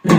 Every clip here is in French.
Ok,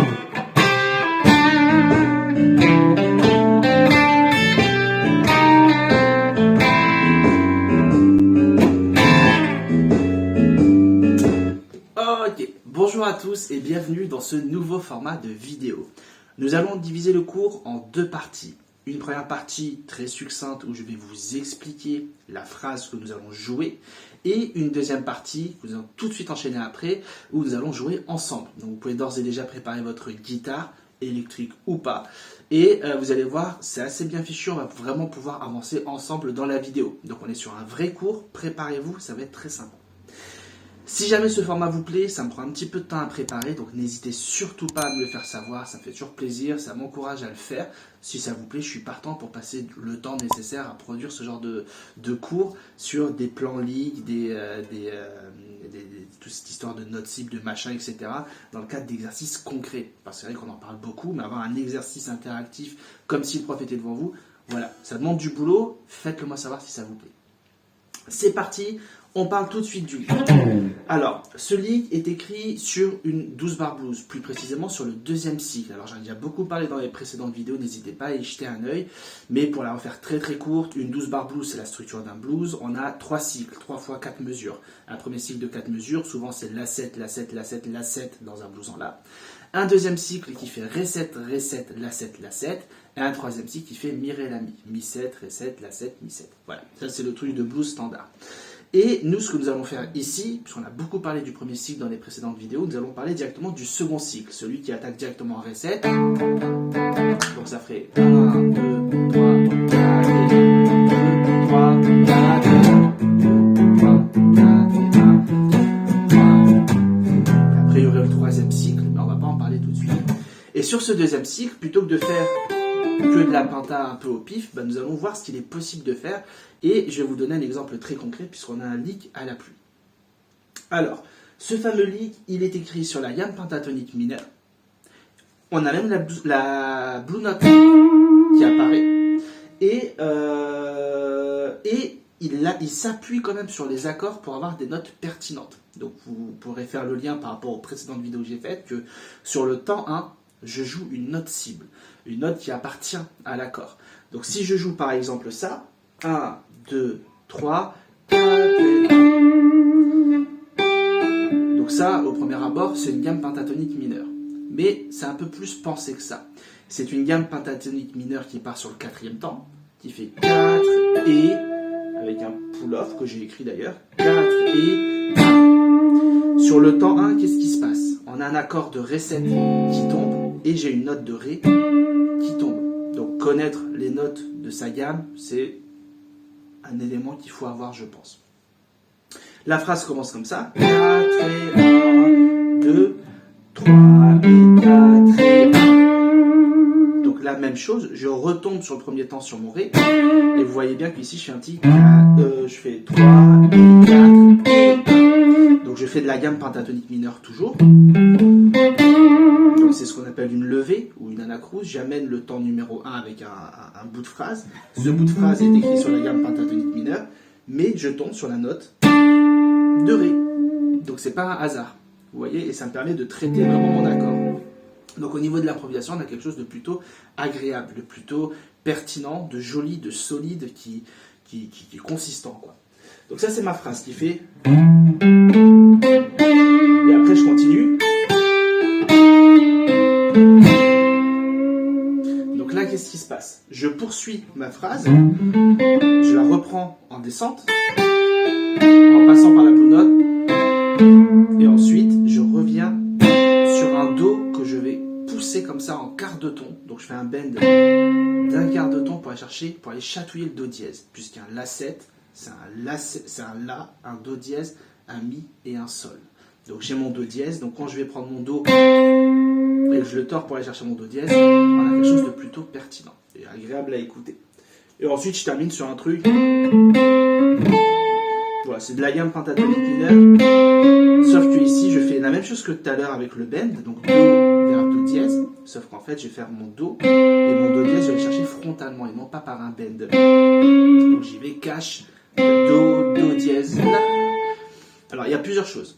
bonjour à tous et bienvenue dans ce nouveau format de vidéo. Nous allons diviser le cours en deux parties. Une première partie très succincte où je vais vous expliquer la phrase que nous allons jouer et une deuxième partie que nous allons tout de suite enchaîner après où nous allons jouer ensemble. Donc vous pouvez d'ores et déjà préparer votre guitare, électrique ou pas, et vous allez voir, c'est assez bien fichu, on va vraiment pouvoir avancer ensemble dans la vidéo. Donc on est sur un vrai cours, préparez-vous, ça va être très sympa. Si jamais ce format vous plaît, ça me prend un petit peu de temps à préparer, donc n'hésitez surtout pas à me le faire savoir, ça me fait toujours plaisir, ça m'encourage à le faire. Si ça vous plaît, je suis partant pour passer le temps nécessaire à produire ce genre de cours sur des plans ligue, toute cette histoire de notes cibles, de machin, etc. dans le cadre d'exercices concrets. Parce que c'est vrai qu'on en parle beaucoup, mais avoir un exercice interactif comme si le prof était devant vous, voilà, ça demande du boulot, faites-le moi savoir si ça vous plaît. C'est parti, on parle tout de suite du livre. Alors, ce livre est écrit sur une 12 bar blues, plus précisément sur le deuxième cycle. Alors, j'en ai déjà beaucoup parlé dans les précédentes vidéos, n'hésitez pas à y jeter un œil. Mais pour la refaire très très courte, une 12 bar blues, c'est la structure d'un blues. On a 3 cycles, 3 fois 4 mesures. Un premier cycle de 4 mesures, souvent c'est La7, La7, La7, La7 dans un blues en La. Un deuxième cycle qui fait Ré7, Ré7, La7, La7. Et un troisième cycle qui fait Mi, Ré, La, Mi. Mi7, Ré7, La7, Mi7. Voilà, ça c'est le truc de blues standard. Et nous, ce que nous allons faire ici, puisqu'on a beaucoup parlé du premier cycle dans les précédentes vidéos, nous allons parler directement du second cycle, celui qui attaque directement en Ré7. Donc ça ferait 1, 2, 3, 4, 2, 3, 4, 2, 3, 4, 1, 3. Après, il y aurait le troisième cycle, mais on ne va pas en parler tout de suite. Et sur ce deuxième cycle, plutôt que de faire que de la penta un peu au pif, nous allons voir ce qu'il est possible de faire et je vais vous donner un exemple très concret puisqu'on a un lick à la pluie. Alors, ce fameux lick, il est écrit sur la gamme pentatonique mineure. On a même la blue note qui apparaît et il s'appuie quand même sur les accords pour avoir des notes pertinentes. Donc vous pourrez faire le lien par rapport aux précédentes vidéos que j'ai faites que sur le temps 1, je joue une note cible, une note qui appartient à l'accord. Donc si je joue par exemple ça, 1, 2, 3, 4, et 1. Donc ça, au premier abord, c'est une gamme pentatonique mineure. Mais c'est un peu plus pensé que ça. C'est une gamme pentatonique mineure qui part sur le quatrième temps, qui fait 4 et, avec un pull-off que j'ai écrit d'ailleurs, 4 et 1. Sur le temps 1, qu'est-ce qui se passe? On a un accord de Ré7 qui tombe, et j'ai une note de Ré qui tombe. Donc connaître les notes de sa gamme, c'est un élément qu'il faut avoir, je pense. La phrase commence comme ça. 4 et 1, 2, 3 et 4 et 1. Donc la même chose, je retombe sur le premier temps sur mon Ré. Et vous voyez bien qu'ici je fais un petit 4, je fais 3 et 4 et 1. Donc je fais de la gamme pentatonique mineure toujours. Donc c'est ce qu'on appelle une levée ou une anacrouse. J'amène le temps numéro 1 avec un bout de phrase. Ce bout de phrase est écrit sur la gamme pentatonique mineure, mais je tombe sur la note de Ré. Donc c'est pas un hasard. Vous voyez, et ça me permet de traiter vraiment mon accord. Donc au niveau de l'improvisation, on a quelque chose de plutôt agréable, de plutôt pertinent, de joli, de solide, qui est consistant, quoi. Donc ça c'est ma phrase qui fait. Et après je continue. Donc là qu'est-ce qui se passe? Je poursuis ma phrase, je la reprends en descente, en passant par la blue note, et ensuite je reviens sur un Do que je vais pousser comme ça en quart de ton. Donc je fais un bend d'un quart de ton pour aller chatouiller le Do dièse, puisqu'un La7, c'est un La, un Do dièse, un Mi et un Sol. Donc j'ai mon Do dièse, donc quand je vais prendre mon Do et que je le tords pour aller chercher mon Do dièse, on a quelque chose de plutôt pertinent et agréable à écouter. Et ensuite je termine sur un truc. Voilà, c'est de la gamme pentatonique mineure, sauf que ici je fais la même chose que tout à l'heure avec le bend, donc Do vers Do dièse, sauf qu'en fait je vais faire mon Do, et mon Do dièse je vais le chercher frontalement et non pas par un bend. Donc j'y vais cash, Do, Do dièse, La. Alors il y a plusieurs choses.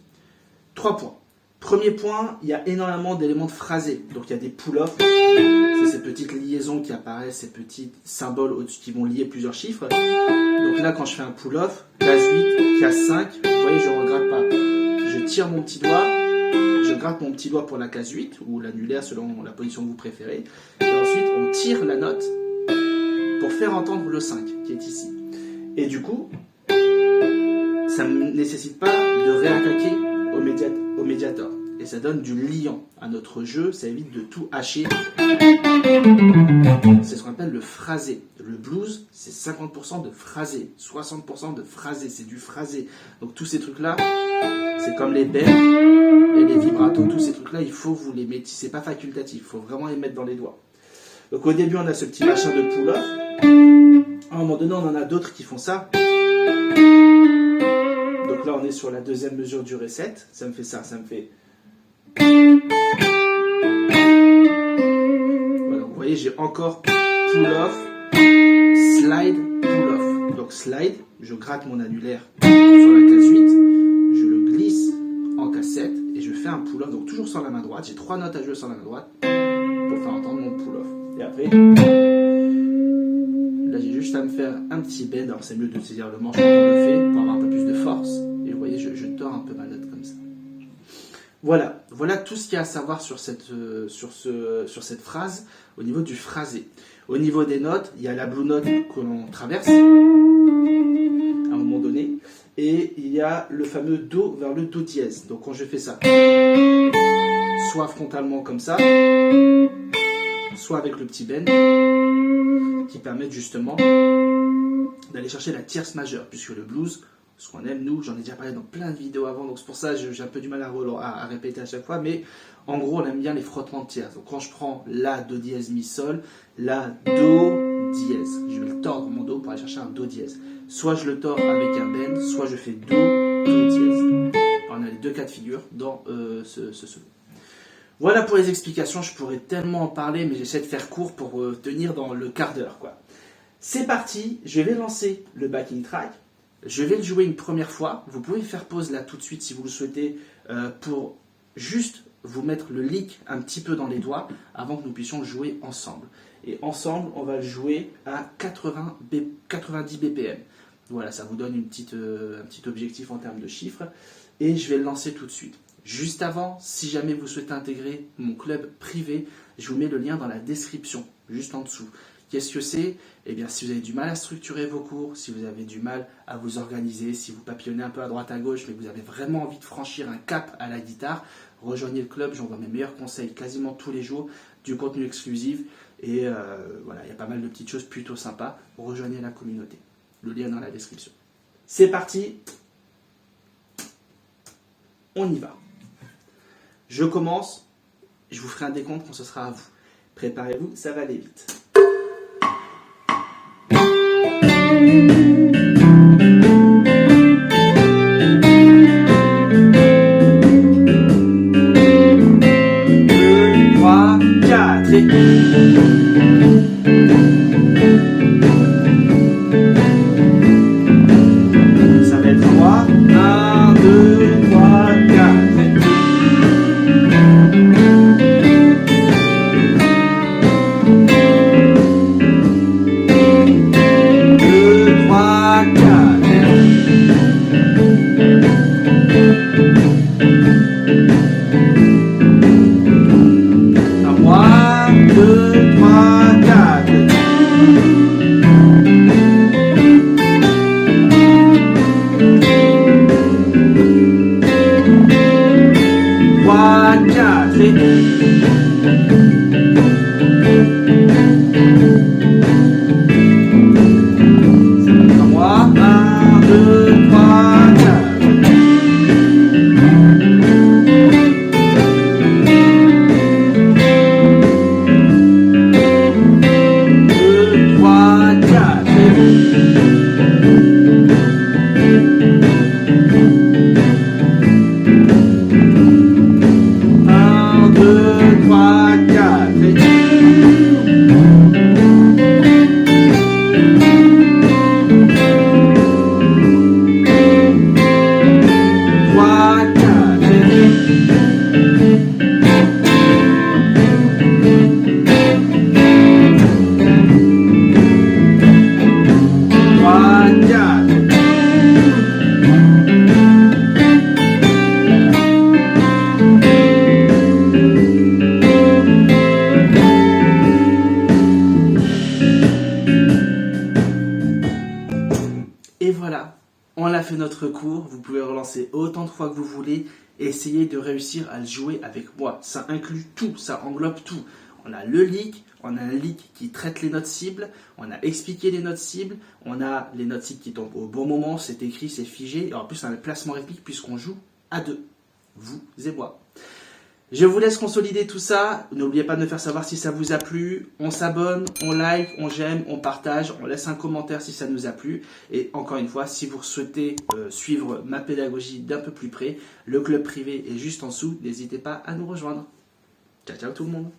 3 points. Premier point, il y a énormément d'éléments de phrasé. Donc il y a des pull-offs, c'est ces petites liaisons qui apparaissent, ces petits symboles au-dessus qui vont lier plusieurs chiffres. Donc là, quand je fais un pull-off, case 8, case 5, vous voyez, je ne regrette pas. Je tire mon petit doigt, je gratte mon petit doigt pour la case 8, ou l'annulaire selon la position que vous préférez. Et ensuite, on tire la note pour faire entendre le 5 qui est ici. Et du coup, ça ne nécessite pas de réattaquer au médiator. Et ça donne du liant à notre jeu, ça évite de tout hacher. C'est ce qu'on appelle le phrasé. Le blues, c'est 50% de phrasé, 60% de phrasé, c'est du phrasé. Donc tous ces trucs-là, c'est comme les bends et les vibratos, tous ces trucs-là, il faut vous les mettre, c'est pas facultatif, il faut vraiment les mettre dans les doigts. Donc au début, on a ce petit machin de pull-off. À un moment donné, on en a d'autres qui font ça. Donc là, on est sur la deuxième mesure du reset. Ça me fait ça, ça me fait... Voilà, vous voyez, j'ai encore pull-off, slide, pull-off. Donc slide, je gratte mon annulaire sur la case 8, je le glisse en case 7 et je fais un pull-off. Donc toujours sur la main droite, j'ai 3 notes à jouer sur la main droite pour faire entendre mon pull-off. Et après, là j'ai juste à me faire un petit bend. Alors c'est mieux de saisir le manche quand on le fait pour avoir un peu plus de force. Et vous voyez, je tords un peu ma note comme ça. Voilà tout ce qu'il y a à savoir sur cette phrase au niveau du phrasé. Au niveau des notes, il y a la blue note que l'on traverse à un moment donné, et il y a le fameux do vers le do dièse. Donc quand je fais ça, soit frontalement comme ça, soit avec le petit bend, qui permettent justement d'aller chercher la tierce majeure, puisque le blues, ce qu'on aime, nous, j'en ai déjà parlé dans plein de vidéos avant, donc c'est pour ça que j'ai un peu du mal à répéter à chaque fois, mais en gros, on aime bien les frottements de tierces. Donc quand je prends la, do dièse, mi, sol, la, do, dièse, je vais le tordre mon do pour aller chercher un do dièse. Soit je le tords avec un bend, soit je fais do, do dièse. Alors, on a les deux cas de figure dans ce solo. Voilà pour les explications, je pourrais tellement en parler, mais j'essaie de faire court pour tenir dans le quart d'heure, quoi. C'est parti, je vais lancer le backing track. Je vais le jouer une première fois. Vous pouvez faire pause là tout de suite si vous le souhaitez pour juste vous mettre le lick un petit peu dans les doigts avant que nous puissions le jouer ensemble. Et ensemble, on va le jouer à 90 BPM. Voilà, ça vous donne un petit objectif en termes de chiffres. Et je vais le lancer tout de suite. Juste avant, si jamais vous souhaitez intégrer mon club privé, je vous mets le lien dans la description, juste en dessous. Qu'est-ce que c'est? Eh bien, si vous avez du mal à structurer vos cours, si vous avez du mal à vous organiser, si vous papillonnez un peu à droite à gauche, mais que vous avez vraiment envie de franchir un cap à la guitare, rejoignez le club, j'envoie mes meilleurs conseils quasiment tous les jours, du contenu exclusif, et voilà, il y a pas mal de petites choses plutôt sympas. Rejoignez la communauté. Le lien dans la description. C'est parti, on y va. Je commence, je vous ferai un décompte quand ce sera à vous. Préparez-vous, ça va aller vite. 1, 2, 3, 4. fait notre cours, vous pouvez relancer autant de fois que vous voulez. Essayez de réussir à le jouer avec moi. Ça inclut tout, ça englobe tout. On a le leak, on a un leak qui traite les notes cibles, on a expliqué les notes cibles, on a les notes cibles qui tombent au bon moment, c'est écrit, c'est figé, et en plus on a le placement réplique puisqu'on joue à deux, vous et moi. Je vous laisse consolider tout ça, n'oubliez pas de me faire savoir si ça vous a plu, on s'abonne, on like, on j'aime, on partage, on laisse un commentaire si ça nous a plu, et encore une fois, si vous souhaitez suivre ma pédagogie d'un peu plus près, le club privé est juste en dessous, n'hésitez pas à nous rejoindre. Ciao ciao tout le monde.